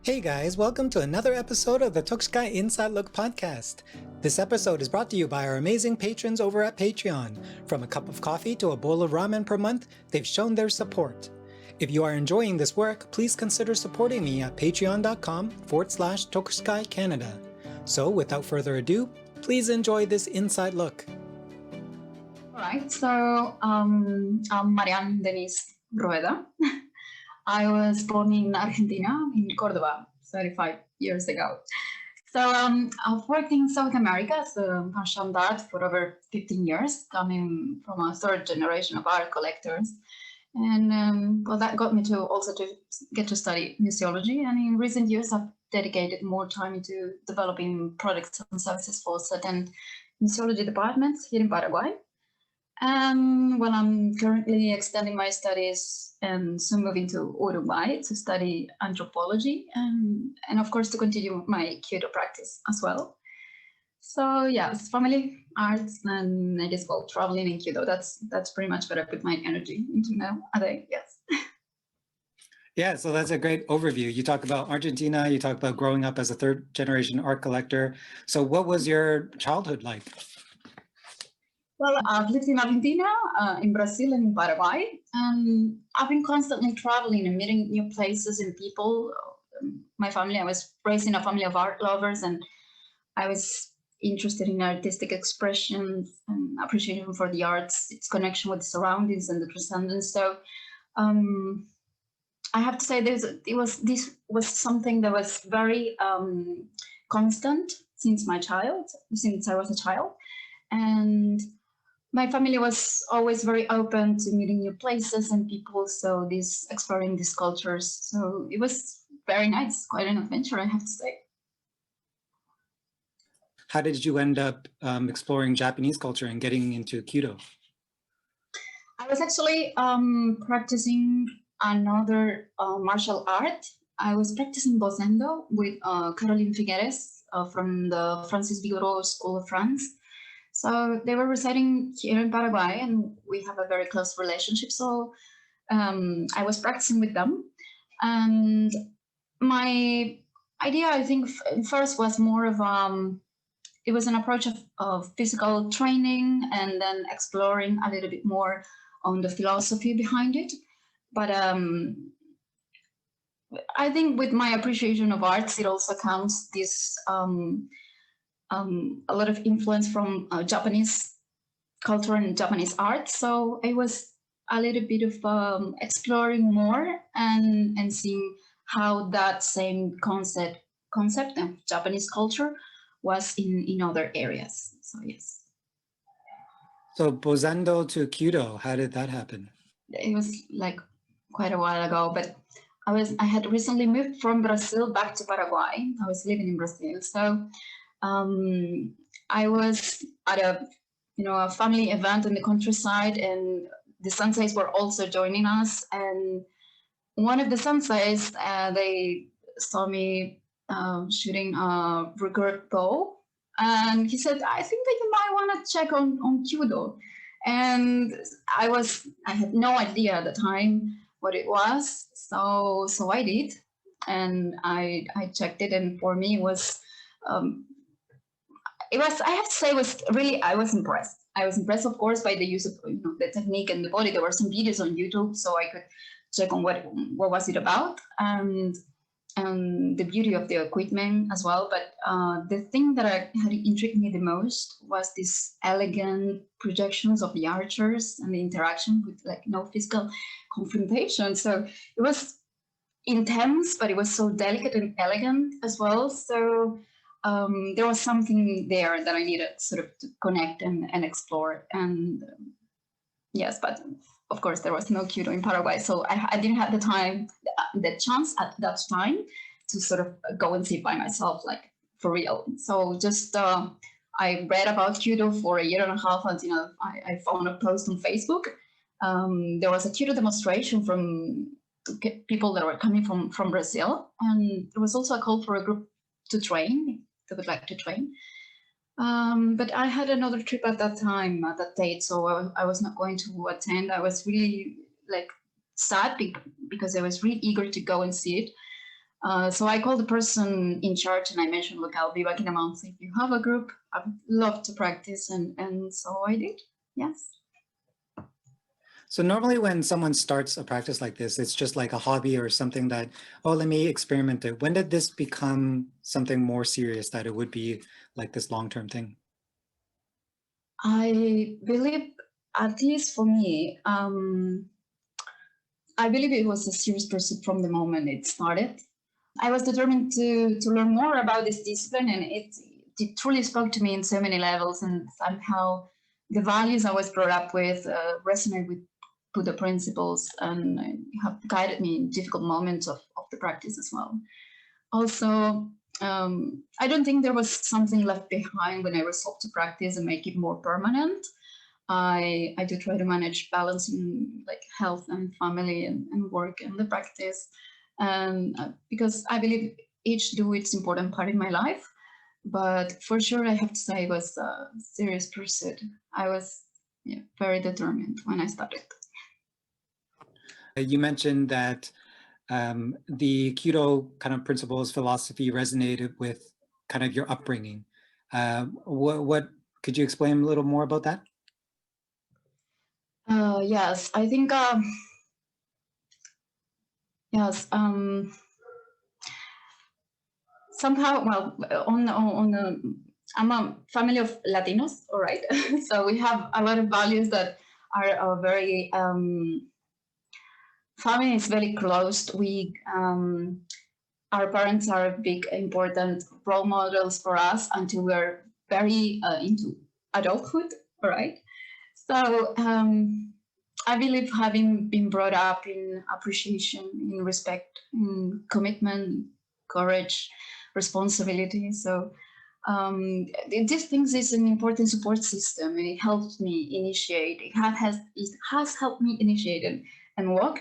Hey guys, welcome to another episode of the Tokuskai Inside Look podcast. This episode is brought to you by our amazing patrons over at Patreon. From a cup of coffee to a bowl of ramen per month, they've shown their support. If you are enjoying this work, please consider supporting me at patreon.com/Tokuskai Canada. So without further ado, please enjoy this Inside Look. All right, so I'm Marianne Denise Rueda. I was born in Argentina, in Cordoba, 35 years ago. So I've worked in South America as a fashion art for over 15 years, coming from a third generation of art collectors. And that got me to also to get to study museology. And in recent years, I've dedicated more time into developing products and services for certain museology departments here in Paraguay. Well, I'm currently extending my studies and soon moving to Uruguay to study anthropology and of course to continue my Kyudo practice as well. So yes, family, arts, and I guess traveling in Kyudo. That's pretty much what I put my energy into nowadays. Yes. Yeah, so that's a great overview. You talk about Argentina, you talk about growing up as a third generation art collector. So what was your childhood like? Well, I've lived in Argentina, in Brazil, and in Paraguay. And I've been constantly traveling and meeting new places and people. My family, I was raised in a family of art lovers, and I was interested in artistic expression and appreciation for the arts, its connection with the surroundings and the transcendence. So I have to say this was something that was very constant since I was a child. And my family was always very open to meeting new places and people, so exploring these cultures. So it was very nice, quite an adventure, I have to say. How did you end up exploring Japanese culture and getting into Kyudo? I was actually practicing another martial art. I was practicing Bozendo with Caroline Figueres from the Francis Vigoro School of France. So they were residing here in Paraguay, and we have a very close relationship. So I was practicing with them. And my idea, I think, first was more of it was an approach of physical training and then exploring a little bit more on the philosophy behind it. But I think with my appreciation of arts, it also counts this a lot of influence from Japanese culture and Japanese art. So it was a little bit of exploring more and seeing how that same concept of Japanese culture was in other areas. So yes. So Bozendo to Kyudo, how did that happen? It was like quite a while ago, but I had recently moved from Brazil back to Paraguay. I was living in Brazil, so I was at a family event in the countryside, and the senseis were also joining us. And one of the senseis, they saw me shooting a recurve bow, and he said, "I think that you might want to check on Kyudo." And I had no idea at the time what it was, so I did, and I checked it, and for me it was. I have to say, I was impressed. I was impressed, of course, by the use of the technique and the body. There were some videos on YouTube, so I could check on what was it about, and the beauty of the equipment as well. But the thing that had intrigued me the most was these elegant projections of the archers and the interaction with no physical confrontation. So it was intense, but it was so delicate and elegant as well. So there was something there that I needed sort of to connect and explore. And yes, but of course there was no Kyudo in Paraguay, so I didn't have the chance at that time to sort of go and see it by myself, like for real. So just I read about Kyudo for a year and a half until I found a post on Facebook. There was a Kyudo demonstration from people that were coming from Brazil, and there was also a call for a group to train. They would like to train. But I had another trip at that time, at that date, so I was not going to attend. I was really sad because I was really eager to go and see it. So I called the person in charge and I mentioned, look, I'll be back in a month. If you have a group, I'd love to practice. And so I did, yes. So normally when someone starts a practice like this, it's just like a hobby or something that, oh, let me experiment it. When did this become something more serious that it would be like this long-term thing? I believe, at least for me, I believe it was a serious pursuit from the moment it started. I was determined to learn more about this discipline, and it truly spoke to me in so many levels. And somehow, the values I was brought up with resonate with Buddha principles and have guided me in difficult moments of the practice as well. Also, I don't think there was something left behind when I resolved to practice and make it more permanent. I do try to manage balancing like health and family and work and the practice, and because I believe each do its important part in my life. But for sure, I have to say it was a serious pursuit. I was very determined when I started. You mentioned that the Kyudo kind of principles, philosophy resonated with kind of your upbringing. What could you explain a little more about that? Yes, I think yes. Somehow, well, I'm a family of Latinos, all right. So we have a lot of values that are very family is very close. We our parents are big, important role models for us until we're very into adulthood, all right. So I believe having been brought up in appreciation, in respect, in commitment, courage, responsibility. So these things is an important support system, and it helps me initiate. It has helped me initiate and walk.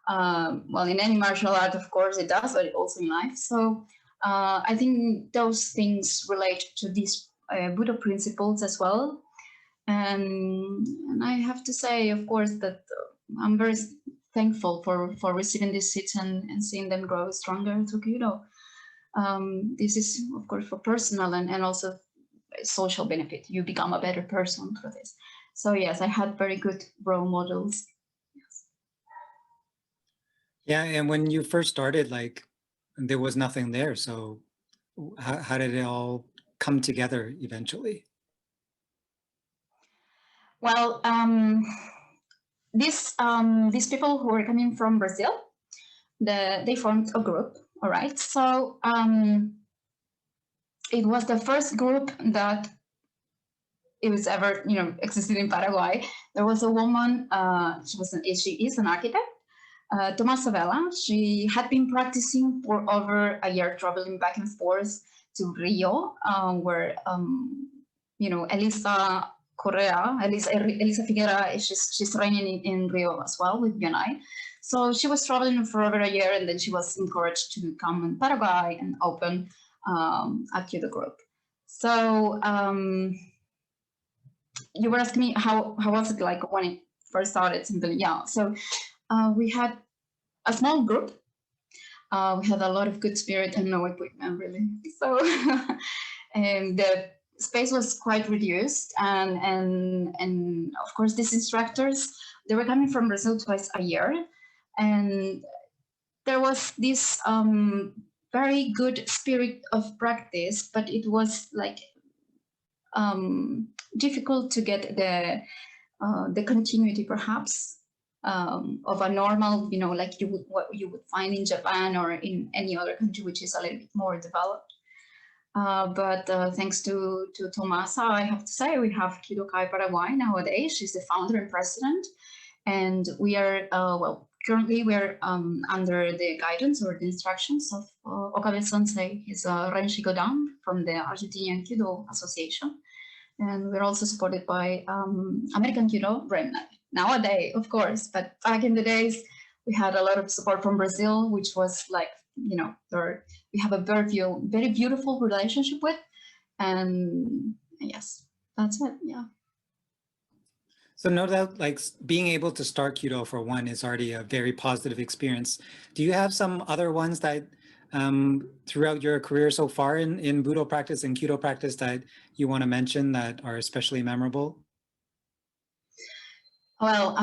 Well, in any martial art, of course, it does, but also in life. So I think those things relate to these Buddha principles as well. And I have to say, of course, that I'm very thankful for receiving these seeds and seeing them grow stronger through Kyudo. This is, of course, for personal and also social benefit. You become a better person through this. So yes, I had very good role models. Yes. Yeah, and when you first started, like there was nothing there. So how did it all come together eventually? Well, these people who were coming from Brazil, they formed a group. All right, so it was the first group that it was ever existed in Paraguay. There was a woman. She is an architect. Tomasa Vela. She had been practicing for over a year, traveling back and forth to Rio, where Elisa Figuera, she's training in Rio as well with BNI. So she was traveling for over a year, and then she was encouraged to come in Paraguay and open a Kyudo group. So you were asking me how was it like when it first started? Something, yeah. So we had a small group. We had a lot of good spirit and no equipment, really. So and the space was quite reduced, and of course these instructors, they were coming from Brazil twice a year, and there was this very good spirit of practice, but it was like difficult to get the continuity, perhaps, of a normal, like what you would find in Japan or in any other country which is a little bit more developed. But thanks to Tomasa, I have to say we have Kyudo-kai Paraguay nowadays. She's the founder and president, and we are currently we're under the guidance or the instructions of Okabe Sensei. He's a Renshi Godan from the Argentinian Kyudo Association. And we're also supported by American Kyudo nowadays, of course. But back in the days, we had a lot of support from Brazil, which was like, we have a very beautiful relationship with. And yes, that's it. Yeah. So no doubt, like being able to start Kyudo for one is already a very positive experience. Do you have some other ones that throughout your career so far in Budo practice and Kyudo practice that you want to mention that are especially memorable? Well,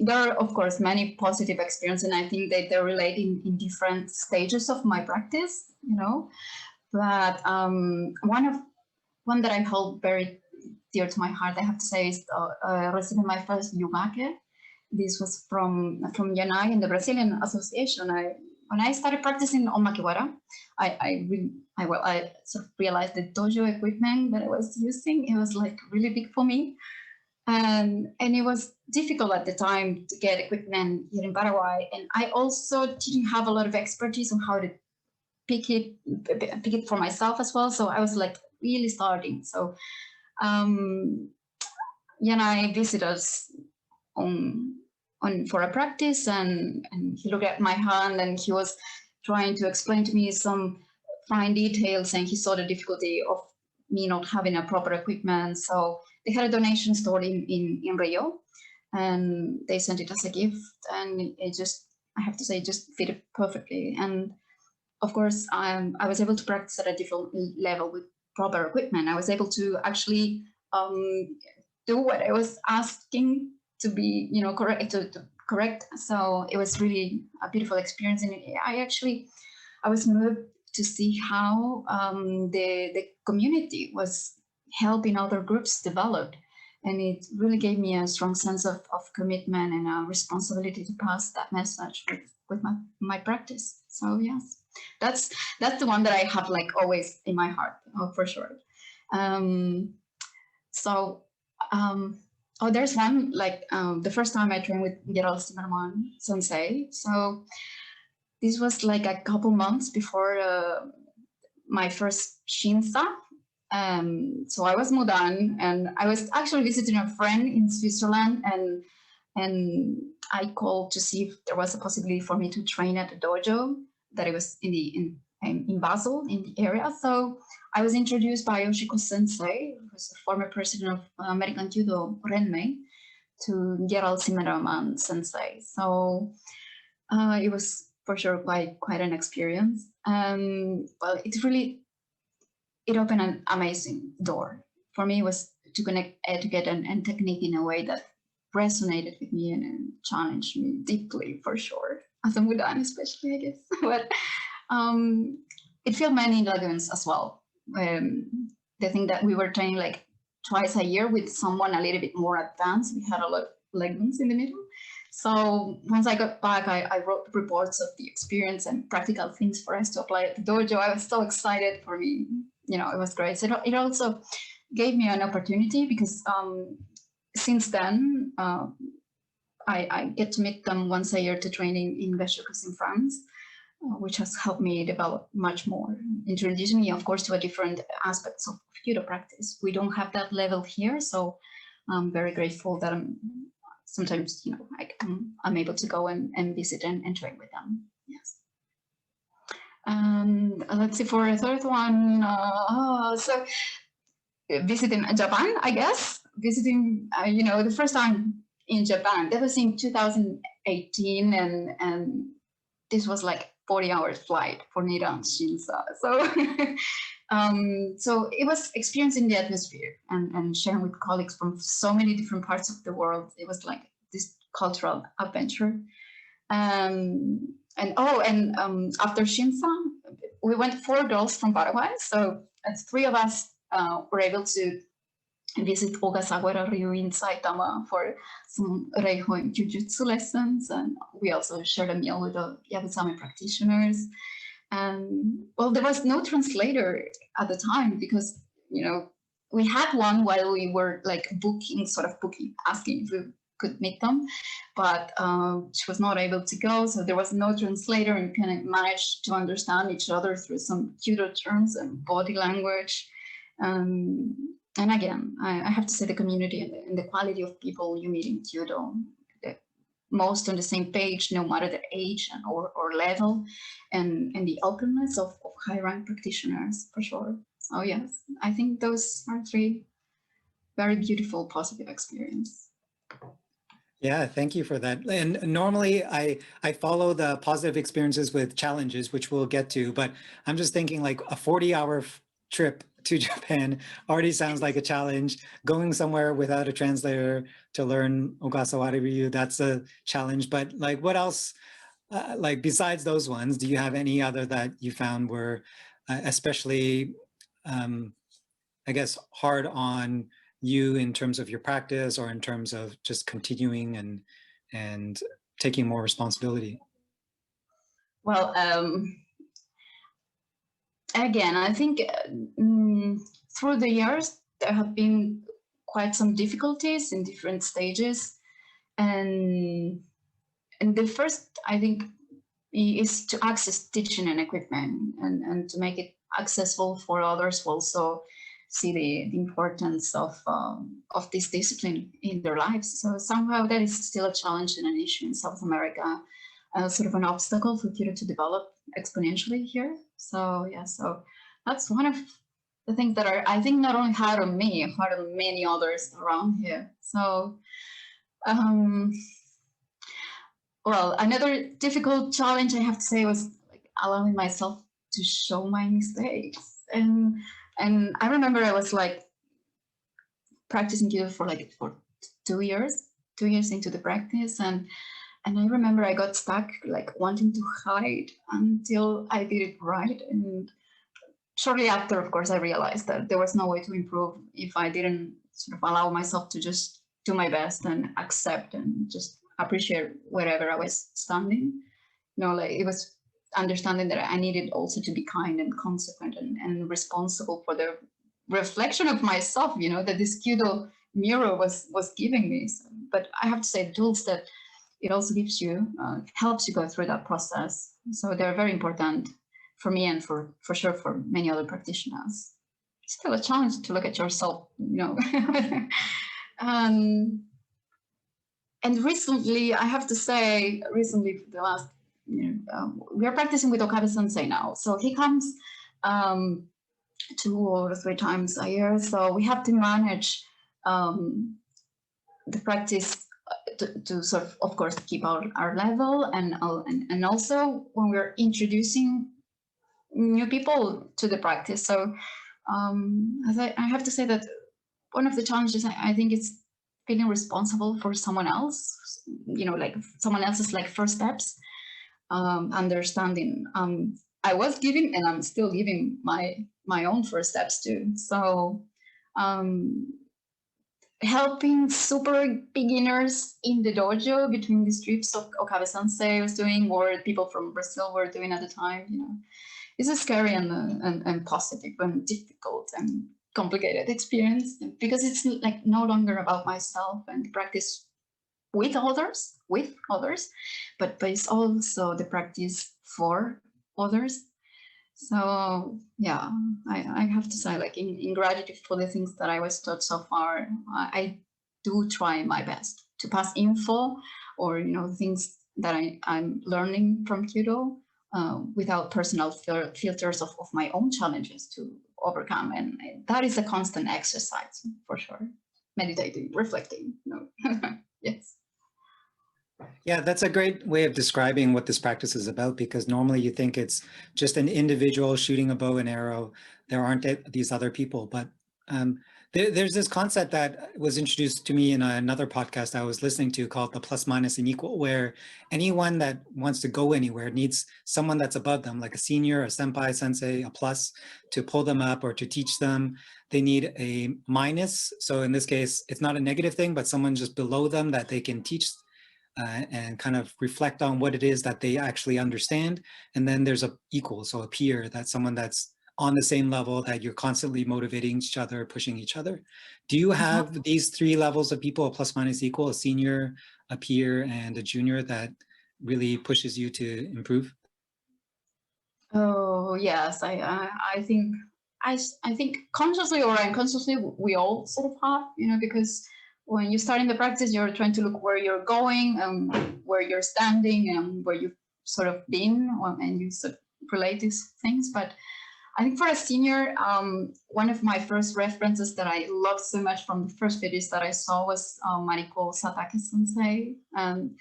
there are, of course, many positive experiences, and I think that they're related in different stages of my practice, you know. But one that I hold very dear to my heart, I have to say, is receiving my first yugake. This was from Yanai in the Brazilian Association. When I started practicing on Makiwara, I sort of realized the dojo equipment that I was using, it was like really big for me. And it was difficult at the time to get equipment here in Paraguay. And I also didn't have a lot of expertise on how to pick it for myself as well. So I was like really starting. So Yanai visited us for a practice, and he looked at my hand and he was trying to explain to me some fine details, and he saw the difficulty of me not having a proper equipment. So they had a donation stored in Rio, and they sent it as a gift, and it just, I have to say, just fitted perfectly. And of course, I was able to practice at a different level with proper equipment. I was able to actually do what I was asking to be, you know, correct. So it was really a beautiful experience, and I was moved to see how the community was helping other groups develop, and it really gave me a strong sense of commitment and a responsibility to pass that message with my practice. So yes, that's the one that I have like always in my heart, for sure. There's one, like the first time I trained with Gerald Zimmerman Sensei. So this was like a couple months before my first Shinsa. So I was Mudan, and I was actually visiting a friend in Switzerland, and I called to see if there was a possibility for me to train at a dojo that it was in Basel, in the area. So I was introduced by Yoshiko Sensei, who's the former president of American Kyudo Renmei, to Gerald Zimmerman Sensei. So it was for sure quite an experience. Well, it opened an amazing door. For me, it was to connect etiquette and technique in a way that resonated with me and challenged me deeply, for sure. As a Mudan, especially, I guess. But it filled many lagoons as well. The thing that we were training like twice a year with someone a little bit more advanced. We had a lot of lagoons in the middle. So once I got back, I wrote reports of the experience and practical things for us to apply at the dojo. I was so excited. For me, you know, it was great. So it also gave me an opportunity because since then, I get to meet them once a year to train in Becheros in France, which has helped me develop much more, introducing me, of course, to a different aspects of Kyudo practice. We don't have that level here, so I'm very grateful that sometimes, you know, I'm able to go and visit and train with them. Yes. And let's see, for a third one, so visiting Japan, I guess. Visiting, you know, the first time in Japan, that was in 2018, and this was like 40-hour flight for Niran Shinsa. So, so it was experiencing the atmosphere and sharing with colleagues from so many different parts of the world. It was like this cultural adventure. And after Shinsa, we went 4 girls from Paraguay. So 3 of us were able to visit Ogasawara Ryu in Saitama for some Reiho and Jujutsu lessons. And we also shared a meal with the Yabusame practitioners. And well, there was no translator at the time because, you know, we had one while we were like booking, asking if we could meet them, but she was not able to go. So there was no translator, and we kind of managed to understand each other through some Kyudo terms and body language. And again, I have to say the community and the quality of people you meet in Kyudo, most on the same page, no matter the age or level, and the openness of high-rank practitioners, for sure. So yes, I think those are 3 very beautiful, positive experiences. Yeah, thank you for that. And normally I follow the positive experiences with challenges, which we'll get to, but I'm just thinking like a 40-hour trip to Japan already sounds like a challenge. Going somewhere without a translator to learn Ogasawara Ryu, that's a challenge. But like what else, like besides those ones, do you have any other that you found were especially um, I guess, hard on you in terms of your practice or in terms of just continuing and taking more responsibility? Well, again, I think through the years there have been quite some difficulties in different stages, and the first I think is to access teaching and equipment and to make it accessible for others who also see the importance of this discipline in their lives. So somehow that is still a challenge and an issue in South America, sort of an obstacle for Kyudo to develop exponentially here. So yeah, so that's one of the things that are, I think, not only hard on me, hard on many others around here. So um, well, another difficult challenge I have to say was like allowing myself to show my mistakes. And I remember I was like practicing Kyudo for 2 years, 2 years into the practice, and I remember I got stuck like wanting to hide until I did it right. And shortly after, of course, I realized that there was no way to improve if I didn't sort of allow myself to just do my best and accept and just appreciate wherever I was standing. You know, like it was understanding that I needed also to be kind and consequent and responsible for the reflection of myself, you know, that this Kyudo mirror was giving me. So, but I have to say the tools that it also gives you, helps you go through that process. So they're very important for me and for sure for many other practitioners. It's still a challenge to look at yourself, you know. um, and recently, I have to say, recently, for the last, we are practicing with Okabe Sensei now. So he comes 2 or 3 times a year. So we have to manage the practice to sort of course, keep our level, and also when we're introducing new people to the practice. So as I have to say that one of the challenges I think is feeling responsible for someone else, you know, like someone else's like first steps, understanding I was giving and I'm still giving my own first steps too. So helping super beginners in the dojo between these trips of Okabe Sensei was doing, or people from Brazil were doing at the time, you know. It's a scary and positive and difficult and complicated experience because it's like no longer about myself and practice with others, but it's also the practice for others. So yeah, I have to say, like in gratitude for the things that I was taught so far, I do try my best to pass info or things that I'm learning from Kyudo without personal filters of my own challenges to overcome, and that is a constant exercise for sure. Meditating, reflecting, yes. Yeah, that's a great way of describing what this practice is about, because normally you think it's just an individual shooting a bow and arrow. There aren't these other people, but there's this concept that was introduced to me in another podcast I was listening to called the plus, minus, and equal, where anyone that wants to go anywhere needs someone that's above them, like a senior, a senpai, sensei, a plus, to pull them up or to teach them. They need a minus. So in this case, it's not a negative thing, but someone just below them that they can teach and kind of reflect on what it is that they actually understand. And then there's a equal, so a peer, that's someone that's on the same level that you're constantly motivating each other, pushing each other. Do you have these three levels of people, a plus, minus, equal, a senior, a peer, and a junior that really pushes you to improve? Oh yes, I think I think consciously or unconsciously we all sort of have, because when you start in the practice, you're trying to look where you're going and where you're standing and where you've sort of been, and you sort of relate these things. But I think for a senior, one of my first references that I loved so much from the first videos that I saw was Mariko Satake Sensei. And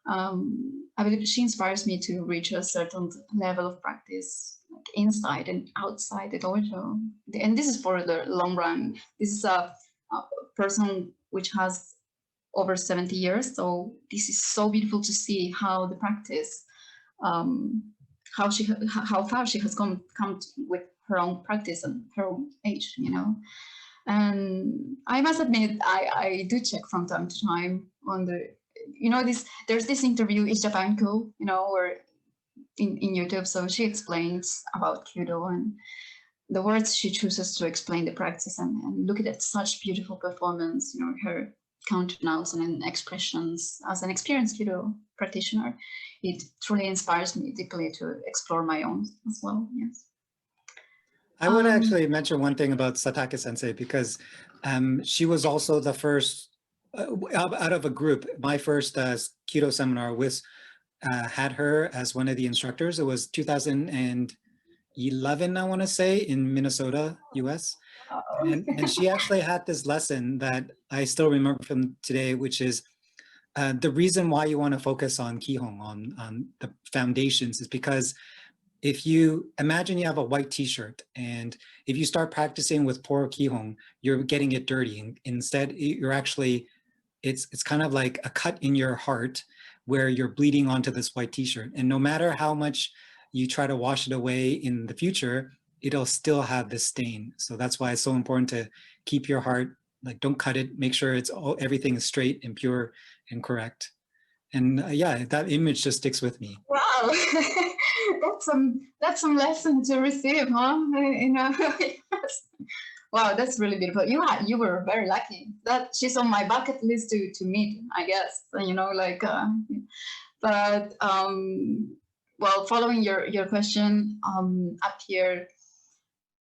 I believe she inspires me to reach a certain level of practice, like inside and outside the dojo. And this is for the long run. This is a person which has over 70 years. So this is so beautiful to see how the practice, how far she has come with her own practice and her own age, you know. And I must admit, I do check from time to time on the, you know, there's this interview, Is Japan Cool, you know, or in YouTube. So she explains about Kyudo and the words she chooses to explain the practice, and look at such beautiful performance, you know, her countenance and expressions. As an experienced Kyudo practitioner, it truly inspires me deeply to explore my own as well. Yes. I want to actually mention one thing about Satake Sensei, because she was also the first out of a group. My first Kyudo seminar had her as one of the instructors. It was 2011, I want to say, in Minnesota, US. And she actually had this lesson that I still remember from today, which is the reason why you want to focus on Kihon, on the foundations, is because if you imagine you have a white t-shirt, and if you start practicing with poor Kihon, you're getting it dirty. Instead, you're actually, it's kind of like a cut in your heart where you're bleeding onto this white t-shirt. And no matter how much you try to wash it away in the future, it'll still have this stain. So that's why it's so important to keep your heart, like, don't cut it, make sure everything is straight and pure and correct. And yeah, that image just sticks with me. Wow, that's some lesson to receive, huh? You know, yes. Wow, that's really beautiful. You were very lucky. That she's on my bucket list to meet, I guess. You know, like, but well, following your question, up here,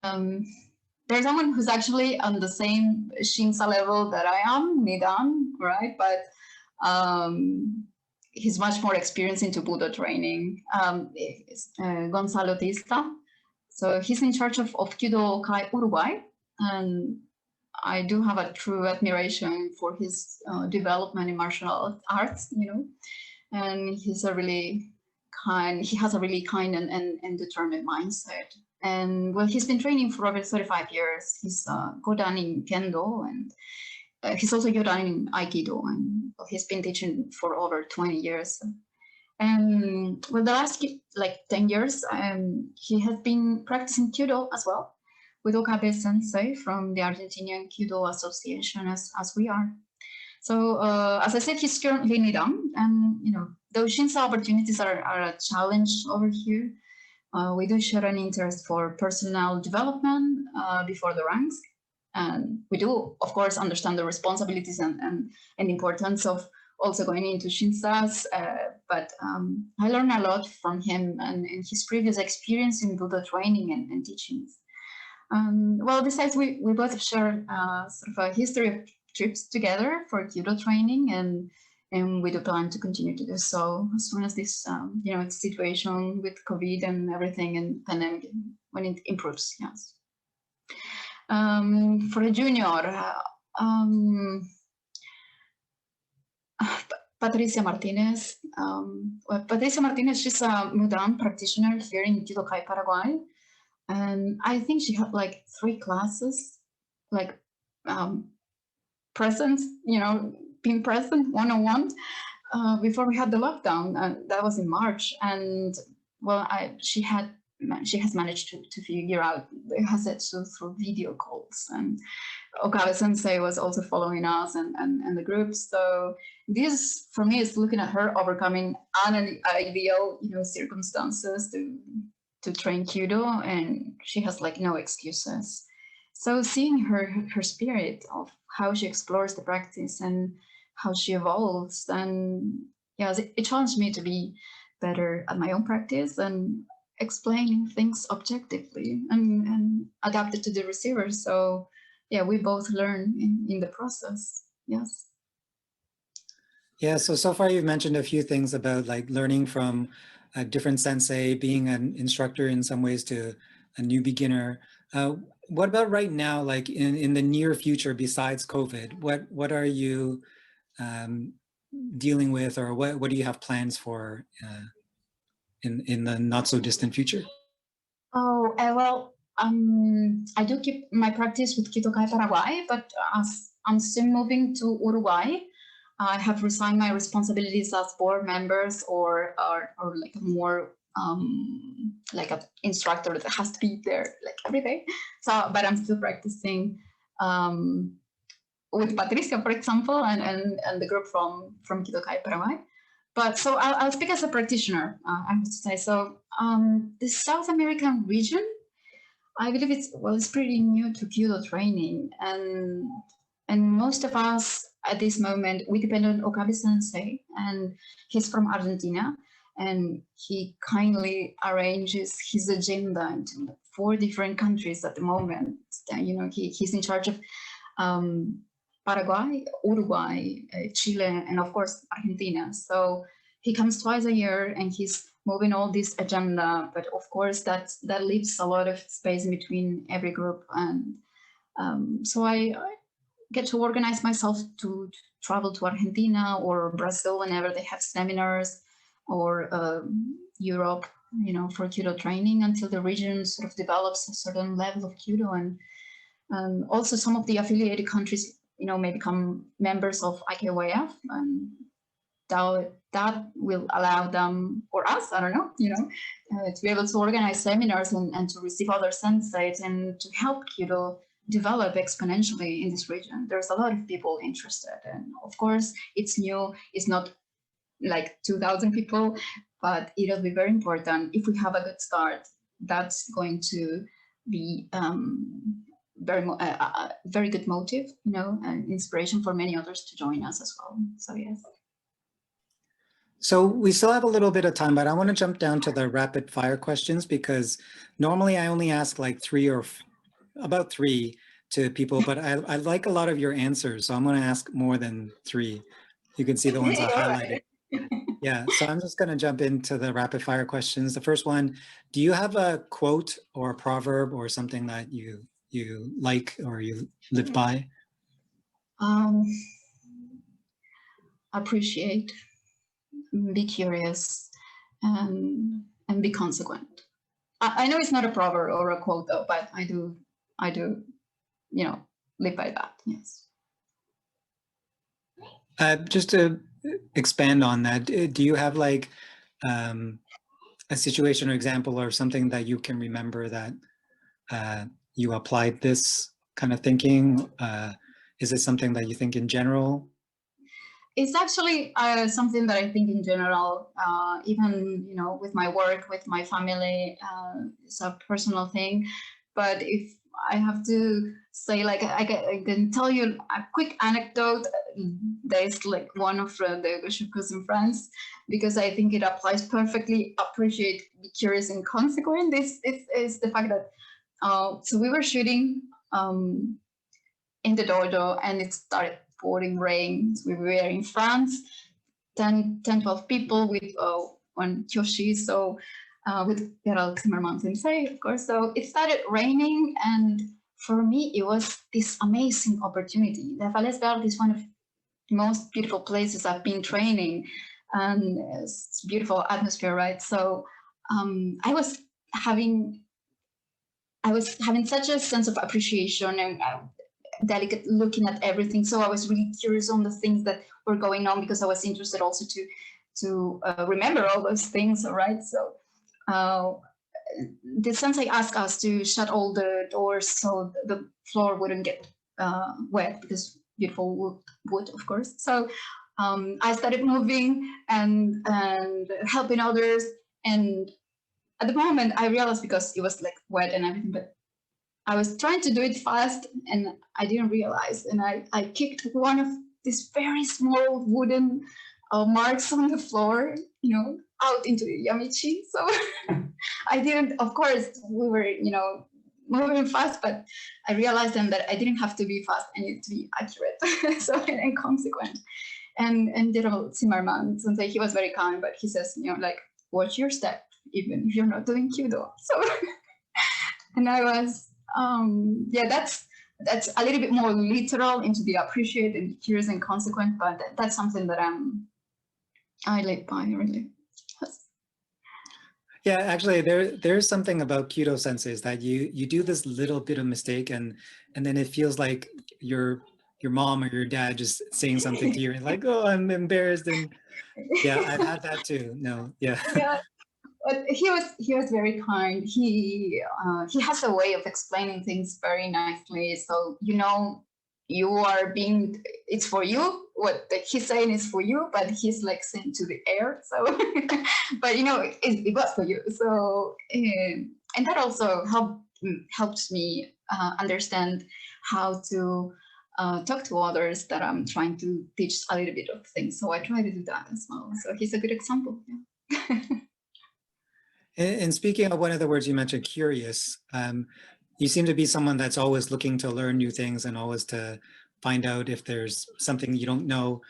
there's someone who's actually on the same Shinsa level that I am, Nidan, right? But he's much more experienced into Budo training. Gonzalo Tista. So he's in charge of Kyudo Kai Uruguay. And I do have a true admiration for his development in martial arts, you know. And he has a really kind and determined mindset. And well, he's been training for over 35 years. He's Godan in Kendo, and he's also Yodan in Aikido, and he's been teaching for over 20 years. And well, the last like 10 years, he has been practicing Kyudo as well with Okabe Sensei from the Argentinian Kyudo Association, as we are. So as I said, he's currently Nidan, and you know, those Shinsa opportunities are a challenge over here. We do share an interest for personal development before the ranks. And we do, of course, understand the responsibilities and importance of also going into Shinsas. But I learned a lot from him and his previous experience in Budo training and teachings. Well, besides, we both share sort of a history of trips together for Kyudo training, and we do plan to continue to do so as soon as this you know, situation with COVID and everything and pandemic, when it improves. Yes. For a junior, Patricia Martinez. Well, Patricia Martinez, she's a Mudan practitioner here in Kyudo Kai, Paraguay. And I think she had like 3 classes, like present, you know, being present one-on-one before we had the lockdown. And that was in March. And well, she has managed to figure out the Hasetsu through video calls. And Okabe Sensei was also following us and the group. So this, for me, is looking at her overcoming unideal, you know, circumstances to train Kyudo, and she has like no excuses. So seeing her spirit of how she explores the practice and how she evolves, and yes, it challenged me to be better at my own practice and explaining things objectively and adapt it to the receiver. So yeah, we both learn in the process. Yes. Yeah, so far you've mentioned a few things about like learning from a different sensei, being an instructor in some ways to a new beginner. What about right now, like in the near future, besides COVID? What are you dealing with, or what do you have plans for in the not so distant future? Oh, well, I do keep my practice with Kyudo, Paraguay, but as I'm still moving to Uruguay, I have resigned my responsibilities as board members or like a more like an instructor that has to be there like every day. So, but I'm still practicing with Patricia, for example, and the group from Kyudo, Paraguay. But so I'll speak as a practitioner, I have to say. So the South American region, I believe it's pretty new to Kyudo training, and most of us at this moment we depend on Okabe Sensei, and he's from Argentina, and he kindly arranges his agenda into 4 different countries at the moment. You know, he's in charge of Paraguay, Uruguay, Chile, and of course Argentina. So he comes twice a year, and he's moving all this agenda. But of course, that leaves a lot of space in between every group, and so I get to organize myself to travel to Argentina or Brazil whenever they have seminars, or Europe, you know, for Kyudo training until the region sort of develops a certain level of Kyudo, and also some of the affiliated countries, you know, may become members of IKYF, and that will allow them, or us, I don't know, you know, to be able to organize seminars and to receive other senseis and to help Kyudo develop exponentially in this region. There's a lot of people interested, and of course it's new, it's not like 2,000 people, but it'll be very important. If we have a good start, that's going to be very good motive, you know, and inspiration for many others to join us as well. So yes. So we still have a little bit of time, but I want to jump down to the rapid fire questions, because normally I only ask like about three to people, but I like a lot of your answers. So I'm going to ask more than 3. You can see the ones I highlighted. Yeah, so I'm just going to jump into the rapid fire questions. The first one, do you have a quote or a proverb or something that you like or you live by? Appreciate, be curious, and be consequent. I know it's not a proverb or a quote though, but I do, you know, live by that. Yes. Just to expand on that, do you have like a situation or example or something that you can remember that you applied this kind of thinking? Is it something that you think in general? It's actually something that I think in general, even, you know, with my work, with my family, it's a personal thing. But if I have to say, like, I can tell you a quick anecdote. There's like one of the Goshukus in France, because I think it applies perfectly. Appreciate, be curious, and consequent. This is the fact that so we were shooting in the dojo, and it started pouring rain. So we were in France, 12 people with one Kyoshi, so with Gerald Zimmerman Sensei, of course. So it started raining, and for me, it was this amazing opportunity. The Valles Verdes is one of the most beautiful places I've been training, and it's beautiful atmosphere, right? So I was having such a sense of appreciation and delicate looking at everything. So I was really curious on the things that were going on, because I was interested also to remember all those things, right? So the sensei asked us to shut all the doors so the floor wouldn't get wet, because beautiful wood, of course. So I started moving and helping others, and at the moment I realized, because it was like wet and everything, but I was trying to do it fast and I didn't realize, and I kicked one of these very small wooden marks on the floor, you know, out into the Yamichi. So I didn't, of course, we were, you know, moving fast, but I realized then that I didn't have to be fast, I needed to be accurate. So and consequent. And General Zimmerman, Sensei, he was very kind, but he says, you know, like, watch your step, even if you're not doing Kyudo. So And I was, yeah, that's a little bit more literal into the appreciate and curious and consequent, but that's something that I live by really. Yeah, actually, there's something about Kyudo senseis that you do this little bit of mistake, and then it feels like your mom or your dad just saying something to you, and like, oh, I'm embarrassed, and yeah, I've had that too. No, yeah. Yeah, but he was very kind. He has a way of explaining things very nicely. So you are being, it's for you. What he's saying is for you, but he's like saying to the air. So, but it was for you. So and that also helps me understand how to talk to others that I'm trying to teach a little bit of things. So I try to do that as well. So he's a good example. Yeah. And speaking of one of the words you mentioned, curious, you seem to be someone that's always looking to learn new things and always to find out if there's something you don't know.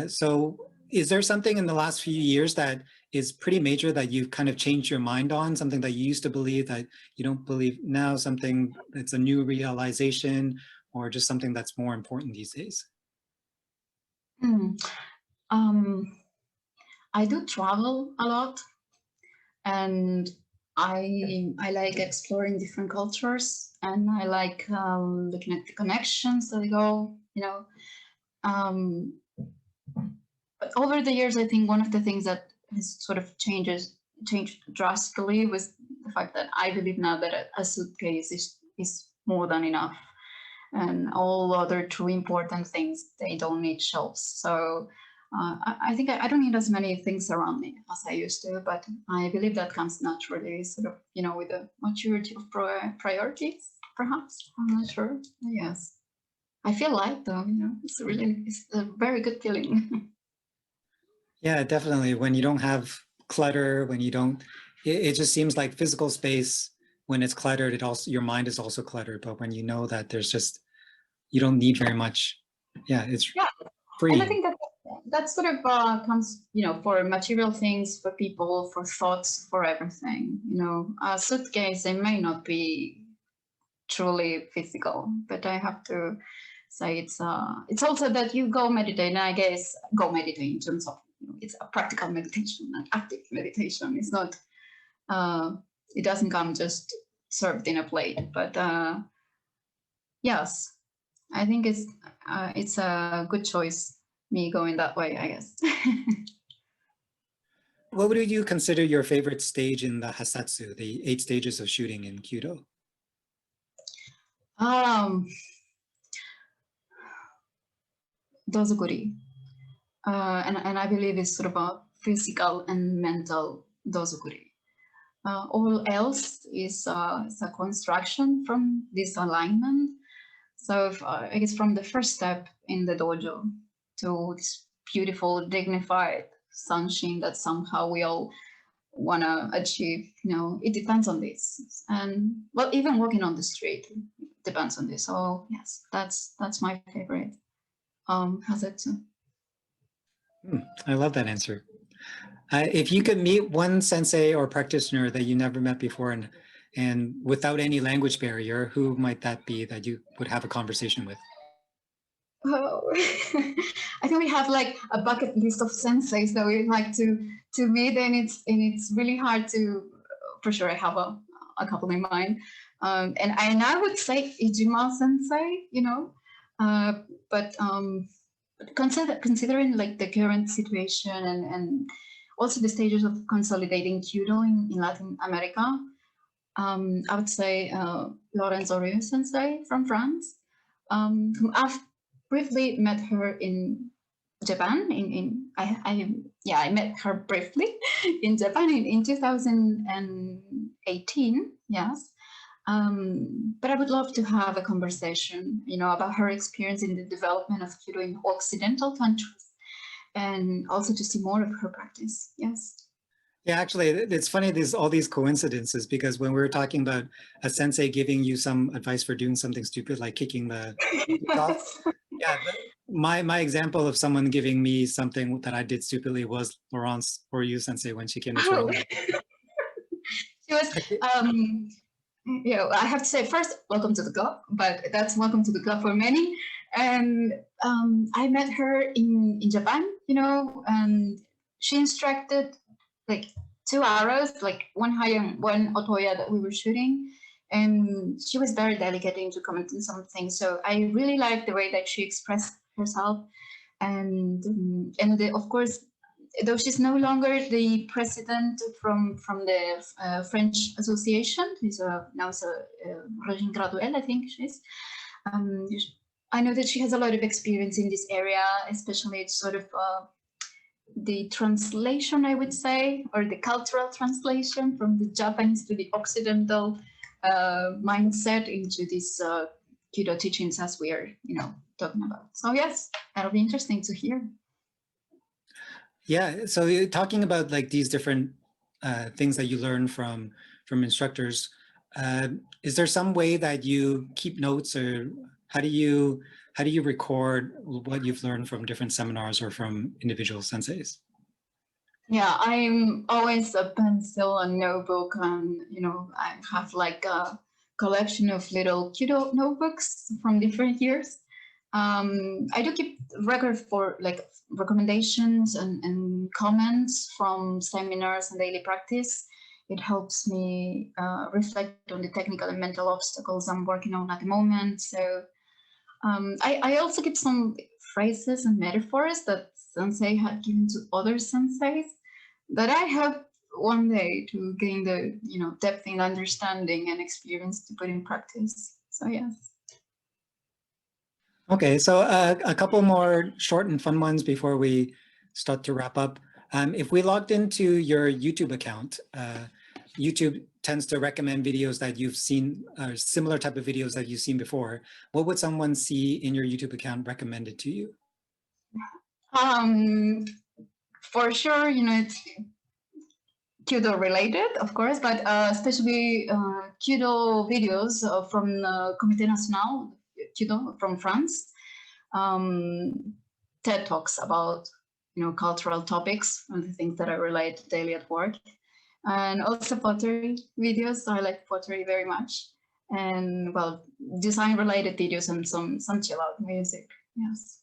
So is there something in the last few years that is pretty major that you've kind of changed your mind on, something that you used to believe that you don't believe now, something that's a new realization, or just something that's more important these days? Hmm. Um, I do travel a lot, and I like exploring different cultures, and I like looking at the connections that go. Um, but over the years, I think one of the things that has sort of changed drastically was the fact that I believe now that a suitcase is more than enough, and all other true important things, they don't need shelves. So I think I don't need as many things around me as I used to, but I believe that comes naturally, sort of, with the maturity of priorities, perhaps. I'm not sure. Yes. I feel light though, it's a very good feeling. Yeah, definitely. When you don't have clutter, when you don't, it just seems like physical space, when it's cluttered, it also, your mind is also cluttered. But when you know that there's just, you don't need very much. Yeah, it's Yeah. And I freeing. think that sort of comes, for material things, for people, for thoughts, for everything. A suitcase, it may not be truly physical, but I have to say it's also that you go meditate, and I guess go meditate in terms of it's a practical meditation, an active meditation. It's not it doesn't come just served in a plate, but yes, I think it's a good choice, me going that way, I guess. What would you consider your favorite stage in the Hasatsu, the 8 stages of shooting in Kyudo? um Dozukuri. And I believe it's sort of a physical and mental dozukuri. All else is a construction from this alignment. So I guess from the first step in the dojo to this beautiful, dignified sunshine that somehow we all want to achieve, it depends on this. And well, even walking on the street depends on this. So yes, that's my favorite. How's it too? I love that answer. If you could meet one sensei or practitioner that you never met before, and without any language barrier, who might that be that you would have a conversation with? Oh, I think we have like a bucket list of senseis that we'd like to meet, and it's really hard to. For sure, I have a couple in mind, and I would say Ijima Sensei, but considering like the current situation and also the stages of consolidating Kyudo in Latin America, I would say Lorenzo Ryu Sensei from France, whom I've briefly met her in Japan. I met her briefly in Japan in 2018. Yes. But I would love to have a conversation, about her experience in the development of Kyudo in Occidental countries, and also to see more of her practice. Yes. Yeah, actually, it's funny, there's all these coincidences, because when we were talking about a sensei giving you some advice for doing something stupid, like kicking the off, yeah, my example of someone giving me something that I did stupidly was Laurence Ryu Sensei when she came to Oh. Toronto. She was Yeah, I have to say first, welcome to the club, but that's welcome to the club for many. And I met her in Japan, and she instructed like two arrows, like one high and one otoya that we were shooting. And she was very delicate into commenting something. So I really liked the way that she expressed herself. And of course, though she's no longer the president from the French Association, she's now is a Regine Graduelle, I think she is. Um, I know that she has a lot of experience in this area, especially sort of the translation, I would say, or the cultural translation from the Japanese to the Occidental mindset into these Kyudo teachings as we are, talking about. So yes, that'll be interesting to hear. Yeah, so you're talking about like these different things that you learn from instructors. Is there some way that you keep notes, or how do you record what you've learned from different seminars or from individual senseis? Yeah, I'm always a pencil and notebook, and I have like a collection of little Kyudo notebooks from different years. I do keep record for like recommendations and comments from seminars and daily practice. It helps me reflect on the technical and mental obstacles I'm working on at the moment. So I also keep some phrases and metaphors that sensei had given to other senseis that I hope one day to gain the depth in understanding and experience to put in practice. So yes. Okay, so a couple more short and fun ones before we start to wrap up. If we logged into your YouTube account, YouTube tends to recommend videos that you've seen, similar type of videos that you've seen before. What would someone see in your YouTube account recommended to you? For sure, it's Kyudo related, of course, but especially Kyudo videos from Comité National Kyudo from France. TED Talks about cultural topics and the things that I relate daily at work, and also pottery videos. I like pottery very much, and well, design related videos and some chill out music. Yes.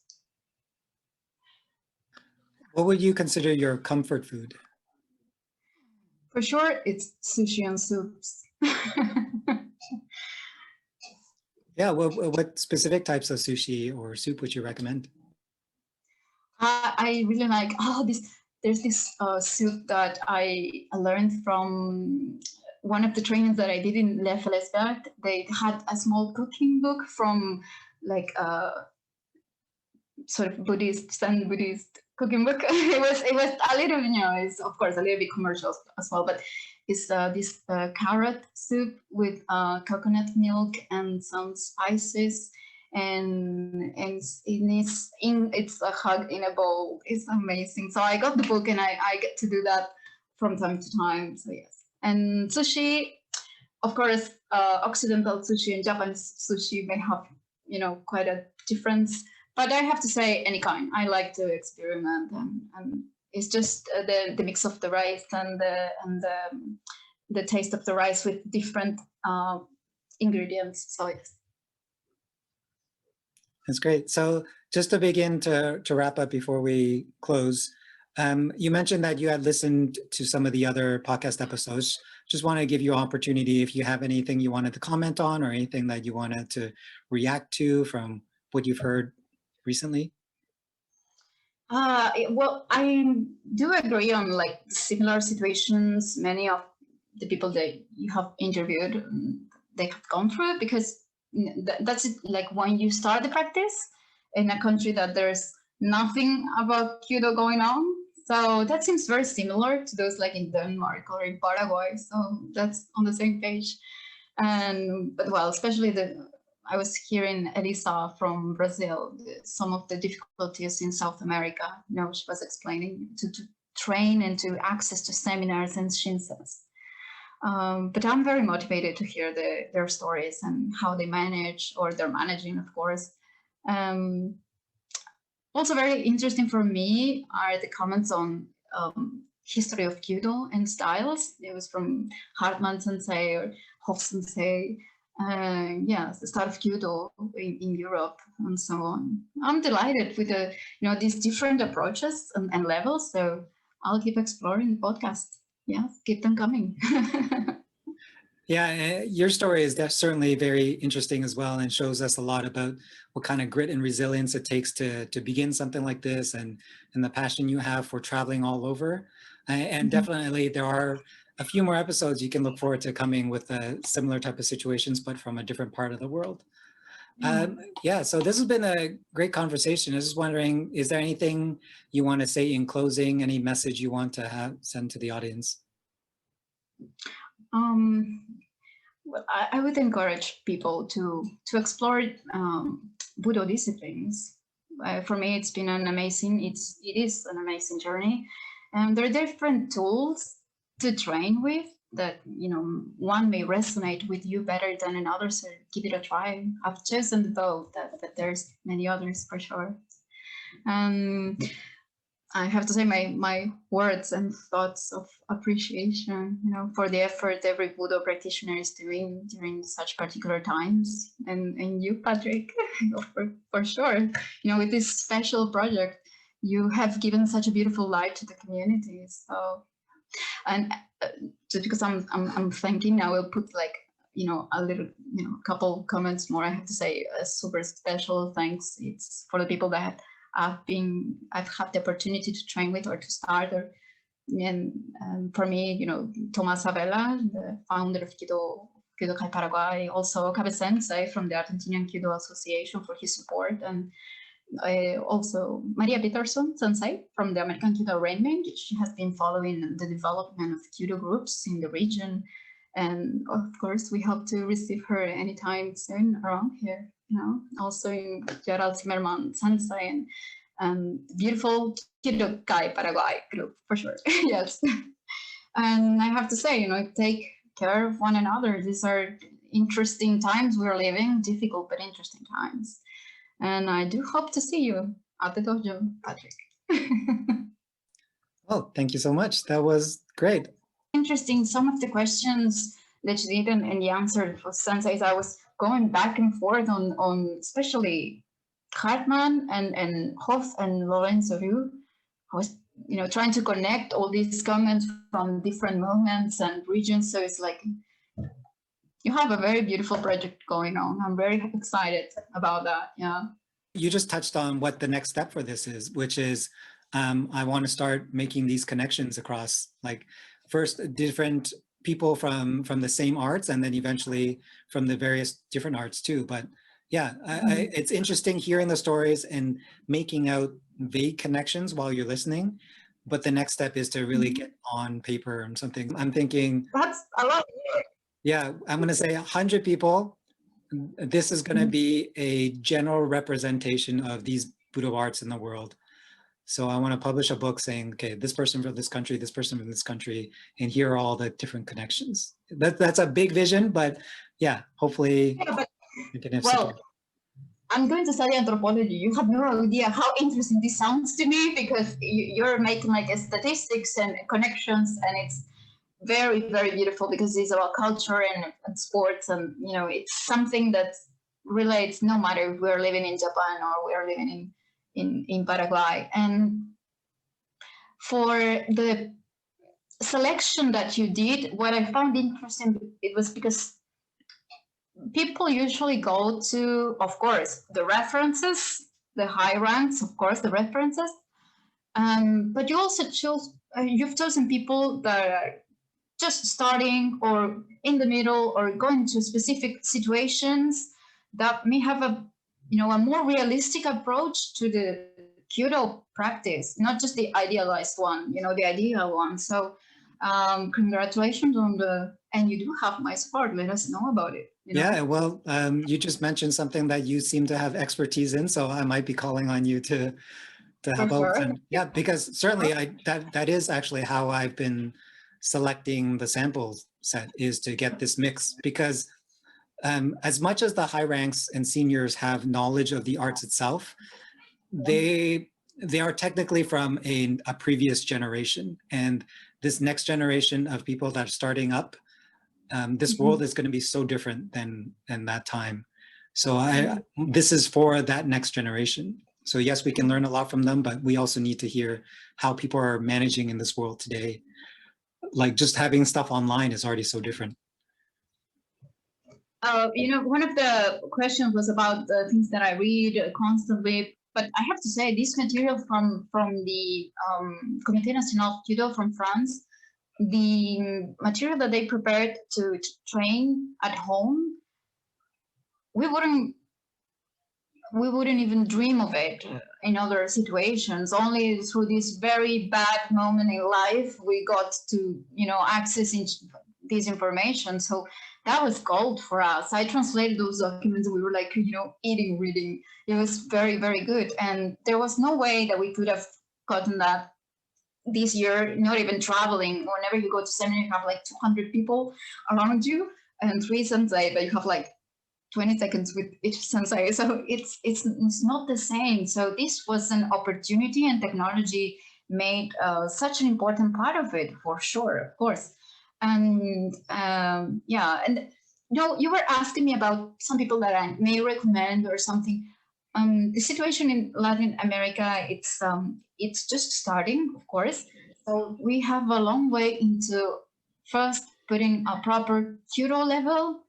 What would you consider your comfort food? For sure, it's sushi and soups. Yeah, what specific types of sushi or soup would you recommend? I really like there's this soup that I learned from one of the trainings that I did in Le Felesberg. They had a small cooking book from like sort of Zen Buddhist cooking book. It was a little, it's of course a little bit commercial as well, but it's this carrot soup with coconut milk and some spices, and it's a hug in a bowl. It's amazing. So I got the book and I get to do that from time to time. So yes, and sushi, of course, Occidental sushi and Japanese sushi may have quite a difference. But I have to say, any kind. I like to experiment, and it's just the mix of the rice and the taste of the rice with different ingredients. So yes. That's great. So just to begin to wrap up before we close, you mentioned that you had listened to some of the other podcast episodes. Just want to give you an opportunity if you have anything you wanted to comment on or anything that you wanted to react to from what you've heard recently. Well, I do agree on like similar situations. Many of the people that you have interviewed, they have gone through it, because that's it. Like when you start the practice in a country that there's nothing about Kyudo going on. So that seems very similar to those like in Denmark or in Paraguay. So that's on the same page. But well, especially I was hearing Elisa from Brazil, some of the difficulties in South America. She was explaining to train and to access to seminars and shinsens. But I'm very motivated to hear their stories and how they manage, or they're managing, of course. Also very interesting for me are the comments on history of Kyudo and styles. It was from Hartman Sensei or Sensei, the start of Kyudo in Europe, and so on. I'm delighted with the these different approaches and levels. So I'll keep exploring the podcast. Yeah, keep them coming. Yeah, your story is certainly very interesting as well, and shows us a lot about what kind of grit and resilience it takes to begin something like this, and the passion you have for traveling all over. And definitely there are a few more episodes you can look forward to coming with similar type of situations, but from a different part of the world. Yeah, so this has been a great conversation. I was just wondering, is there anything you want to say in closing, any message you want to send to the audience? Well, I would encourage people to explore Budo disciplines. For me, it's been it is an amazing journey, and there are different tools to train with that one may resonate with you better than another. So give it a try. I've chosen both, but there's many others for sure. I have to say my words and thoughts of appreciation, for the effort every Budo practitioner is doing during such particular times, and you, Patrick, for sure. With this special project, you have given such a beautiful light to the community. So, and just because I'm thinking, I will put a little, couple comments more. I have to say a super special thanks. It's for the people that I've had the opportunity to train with or to start, and for me, Tomás Abela, the founder of Kyudo Paraguay, also Cabe Sensei from the Argentinian Kyudo Association for his support, and also Maria Peterson Sensei from the American Kyudo Rainmaker. She has been following the development of Kyudo groups in the region, and of course we hope to receive her anytime soon around here. Also in Gerald Zimmerman Sensei and beautiful Kyudo Paraguay group for sure. Yes. And I have to say, take care of one another. These are interesting times we're living, difficult but interesting times. And I do hope to see you at the dojo, Patrick. Oh, thank you so much. That was great. Interesting. Some of the questions that you did and the answer for senseis, I was going back and forth on especially Hartmann and Hoff and Lorenzo Ryu. I was trying to connect all these comments from different moments and regions. So it's like you have a very beautiful project going on. I'm very excited about that. Yeah. You just touched on what the next step for this is, which is I want to start making these connections across, like, first different people from the same arts, and then eventually from the various different arts too. But yeah, it's interesting hearing the stories and making out vague connections while you're listening. But the next step is to really get on paper and something. I'm thinking that's a lot. Yeah, I'm going to say 100 people. This is going to be a general representation of these Budo arts in the world. So I want to publish a book saying, okay, this person from this country, this person from this country, and here are all the different connections. That's a big vision, but yeah, hopefully you can have support. I'm going to study anthropology. You have no idea how interesting this sounds to me, because you're making like statistics and connections, and it's very, very beautiful because it's about culture and sports, and it's something that relates no matter if we're living in Japan or we're living in Paraguay. And for the selection that you did, what I found interesting, it was because people usually go to, of course, the references, the high ranks, of course, the references, but you also you've chosen people that are just starting or in the middle or going to specific situations that may have a more realistic approach to the Kyudo practice, not just the idealized one, the ideal one. So congratulations on and you do have my support. Let us know about it. Yeah, well, you just mentioned something that you seem to have expertise in, so I might be calling on you to help out. And yeah, because certainly that is actually how I've been selecting the sample set, is to get this mix, because as much as the high ranks and seniors have knowledge of the arts itself, they are technically from a previous generation, and this next generation of people that are starting up, this world is going to be so different than that time. So this is for that next generation. So yes, we can learn a lot from them, but we also need to hear how people are managing in this world today. Like just having stuff online is already so different. One of the questions was about the things that I read constantly, but I have to say this material from the Comité National Kyudo from France, the material that they prepared to train at home, we wouldn't even dream of it in other situations. Only through this very bad moment in life we got to access this information. So that was gold for us. I translated those documents and we were like eating reading. It was very, very good, and there was no way that we could have gotten that this year, not even traveling. Whenever you go to seminar, you have like 200 people around you and 3 sensei, but you have like 20 seconds with each sensei. So it's not the same. So this was an opportunity, and technology made such an important part of it, for sure, of course. And you were asking me about some people that I may recommend or something. The situation in Latin America, it's just starting, of course. So we have a long way into first putting a proper Kyudo level,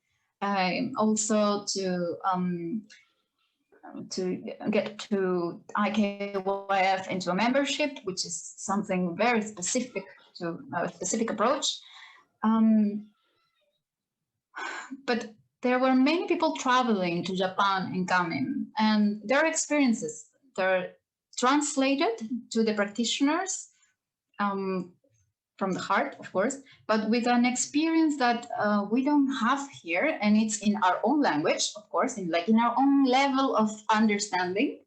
also to get to IKYF into a membership, which is something very specific to a specific approach. But there were many people traveling to Japan and coming, and their experiences, they're translated to the practitioners from the heart, of course, but with an experience that we don't have here, and it's in our own language, of course, in our own level of understanding.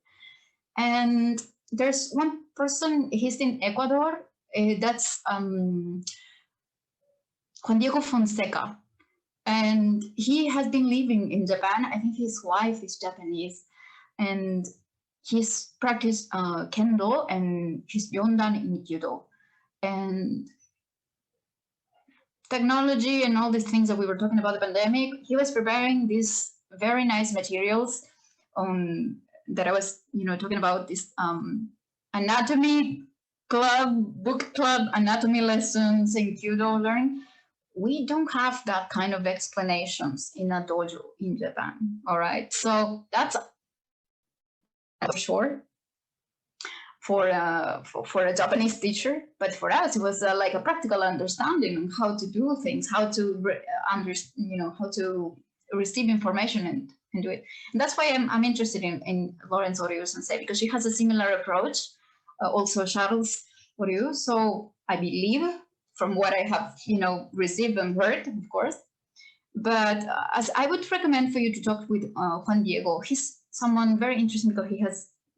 And there's one person, he's in Ecuador, that's Juan Diego Fonseca. And he has been living in Japan. I think his wife is Japanese, and he's practiced kendo and he's yondan in Kyudo. And technology and all these things that we were talking about the pandemic, he was preparing these very nice materials that I was talking about, this anatomy club, book club, anatomy lessons in Kyudo learning. We don't have that kind of explanations in a dojo in Japan. All right, so that's for sure for a Japanese teacher, but for us it was like a practical understanding on how to do things, how to how to receive information and do it. And that's why I'm interested in Lawrence Oriu Sensei, because she has a similar approach. Also Charles Oriu. So I believe, from what I have, received and heard, of course. But as I would recommend for you to talk with Juan Diego. He's someone very interesting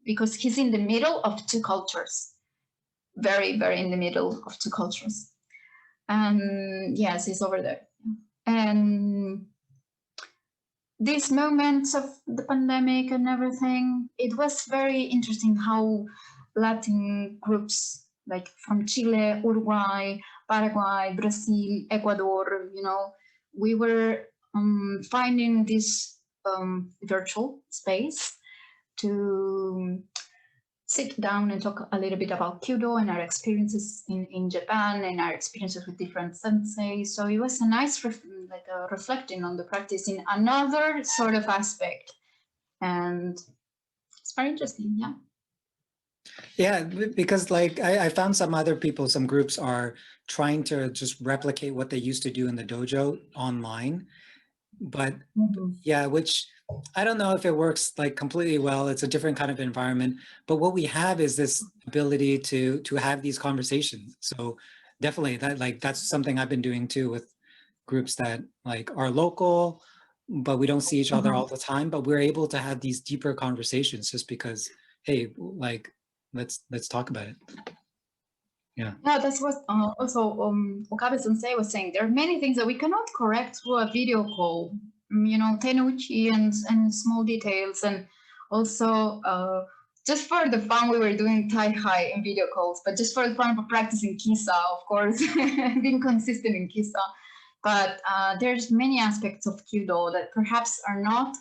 because he's in the middle of two cultures, very, very in the middle of two cultures. And yes, he's over there. And these moments of the pandemic and everything, it was very interesting how Latin groups, like from Chile, Uruguay, Paraguay, Brazil, Ecuador, we were finding this virtual space to sit down and talk a little bit about Kyudo and our experiences in Japan and our experiences with different sensei. So it was a nice reflecting on the practice in another sort of aspect. And it's very interesting, yeah. Yeah, because I found some other people, some groups are trying to just replicate what they used to do in the dojo online. But yeah, which I don't know if it works completely well. It's a different kind of environment. But what we have is this ability to have these conversations. So definitely that's something I've been doing too with groups that are local, but we don't see each other all the time. But we're able to have these deeper conversations just because, hey, let's talk about it. Yeah, that's what also Okabe Sensei was saying. There are many things that we cannot correct through a video call. Tenuchi and small details, and also just for the fun, we were doing Tai-Hai in video calls, but just for the fun of practicing Kisa, of course, being consistent in Kisa. But there's many aspects of Kyudo that perhaps are not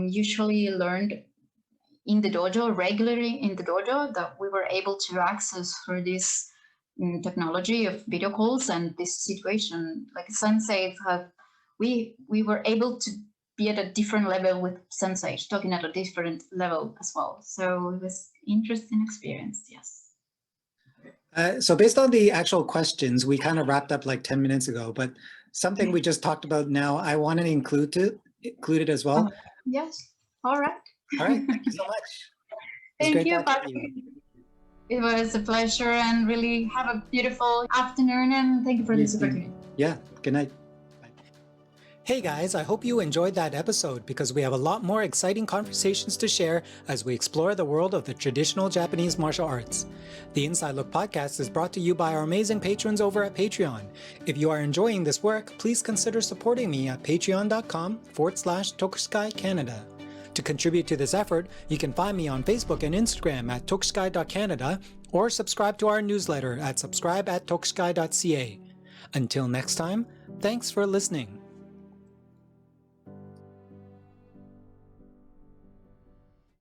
usually learned in the dojo, regularly in the dojo, that we were able to access through this technology of video calls and this situation. Like sensei, we were able to be at a different level with sensei, talking at a different level as well. So it was interesting experience, yes. So based on the actual questions, we kind of wrapped up like 10 minutes ago, but something we just talked about now, I want to include it as well. Yes, all right. All right, thank you so much. Thank you, Patrick. It was a pleasure, and really have a beautiful afternoon, and thank you for this opportunity. Yeah, good night. Hey guys, I hope you enjoyed that episode because we have a lot more exciting conversations to share as we explore the world of the traditional Japanese martial arts. The Inside Look podcast is brought to you by our amazing patrons over at Patreon. If you are enjoying this work, please consider supporting me at patreon.com/Tokusky Canada. To contribute to this effort, you can find me on Facebook and Instagram at tokusky.canada or subscribe to our newsletter at subscribe@tokusky.ca. Until next time, thanks for listening.